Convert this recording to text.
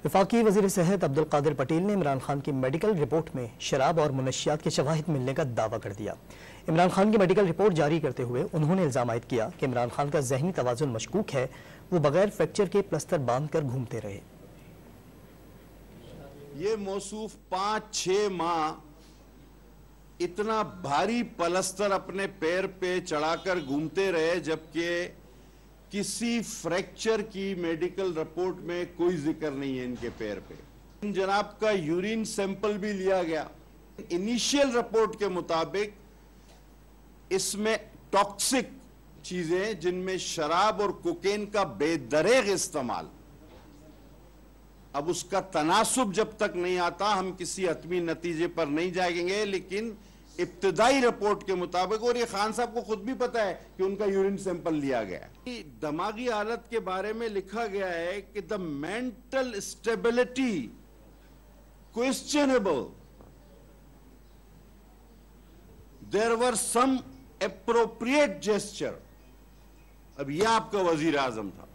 वफाकी वज़ीर सेहत अब्दुल कादिर पटेल ने इमरान खान की मेडिकल रिपोर्ट में शराब और मुनशियात के शवाहिद मिलने का दावा कर दिया। इमरान खान की मेडिकल रिपोर्ट जारी करते हुए उन्होंने इल्ज़ाम आयद किया कि इमरान खान का ज़हनी तवाज़ुन मशकूक है, वो बगैर फ्रैक्चर के प्लस्तर बांध कर घूमते रहे। ये मौसूफ 5-6 माह इतना भारी पलस्तर अपने पैर पे चढ़ाकर घूमते रहे, जबकि किसी फ्रैक्चर की मेडिकल रिपोर्ट में कोई जिक्र नहीं है इनके पैर पे। जनाब का यूरिन सैंपल भी लिया गया। इनिशियल रिपोर्ट के मुताबिक इसमें टॉक्सिक चीजें, जिनमें शराब और कोकेन का बेदरेग इस्तेमाल। अब उसका तनासुब जब तक नहीं आता हम किसी हतमी नतीजे पर नहीं जाएंगे, लेकिन इब्तिदाई रिपोर्ट के मुताबिक, और ये खान साहब को खुद भी पता है कि उनका यूरिन सैंपल लिया गया है। दिमागी हालत के बारे में लिखा गया है कि the mental stability questionable, there were some appropriate gesture. अब यह आपका वजीर आजम था।